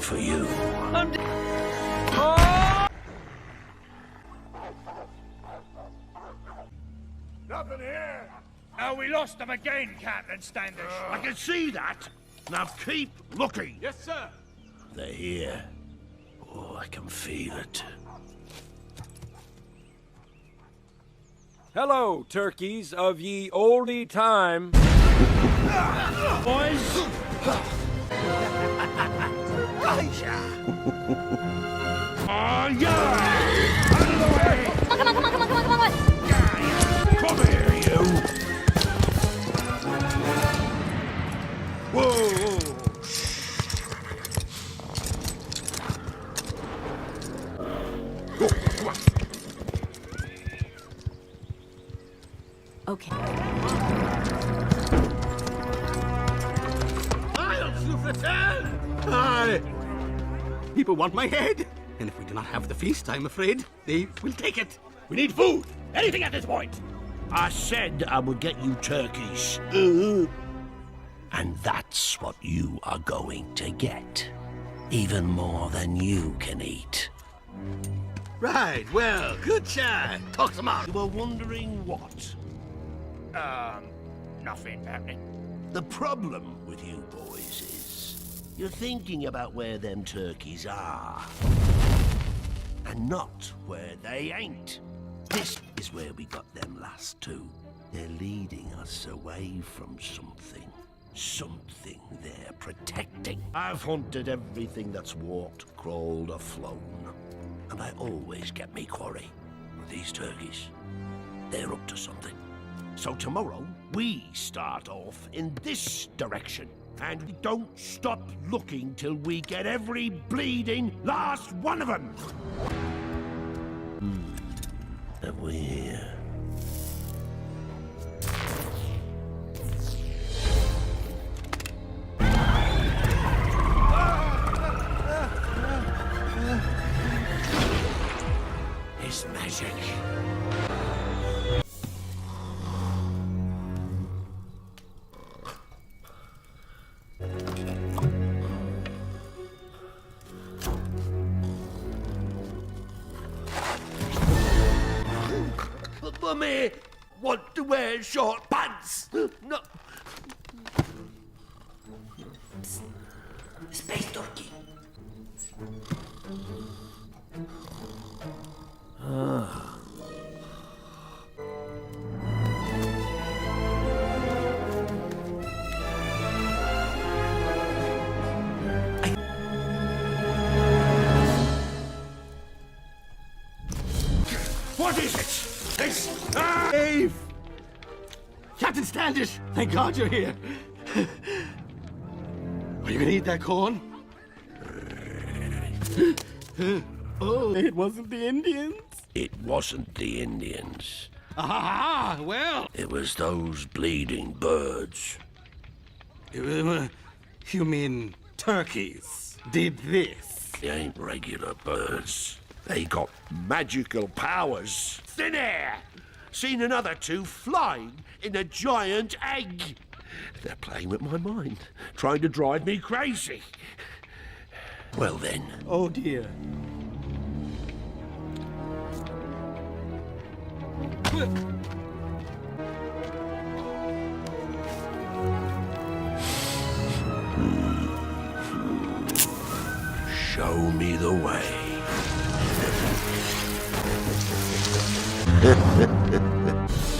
for you. Nothing here. Oh, we lost them again, Captain Standish. I can see that. Now keep looking. Yes, sir. They're here. Oh, I can feel it. Hello, turkeys of ye oldie time. Boys! Oh, yeah! Out of the way! Come on. Come here, you! Whoa! Okay. Myles, you've returned! Aye. People want my head. And if we do not have the feast, I'm afraid they will take it. We need food. Anything at this point. I said I would get you turkeys. And that's what you are going to get. Even more than you can eat. Right, well, good chat. Talk some more. You were wondering what? Nothing happening. The problem with you boys is you're thinking about where them turkeys are. And not where they ain't. This is where we got them last two. They're leading us away from something. Something they're protecting. I've hunted everything that's walked, crawled, or flown. And I always get me quarry. But these turkeys, they're up to something. So tomorrow, we start off in this direction. And we don't stop looking till we get every bleeding last one of them. And we're here. It's magic. Mummy, want to wear short pants? No. Space turkey. What is it? It's Dave! Captain Standish, thank God you're here. Are you gonna eat that corn? Oh, it wasn't the Indians? It wasn't the Indians. Ah, well. It was those bleeding birds. You mean turkeys did this? They ain't regular birds. They got magical powers. Thin air! Seen another two flying in a giant egg. They're playing with my mind, trying to drive me crazy. Well then. Oh dear. Show me the way.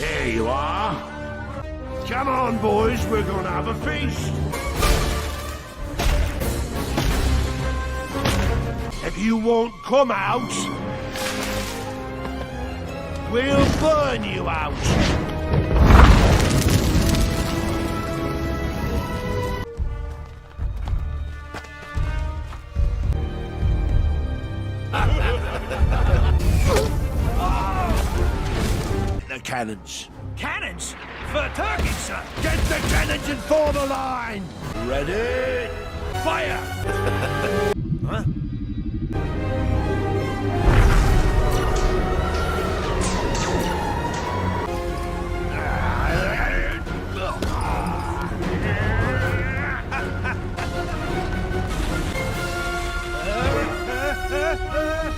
There you are. Come on, boys, we're gonna have a feast. If you won't come out, we'll burn you out. The cannons. Cannons? For turkeys, sir. Get the cannons and form a line. Ready? Fire! Huh? Uh,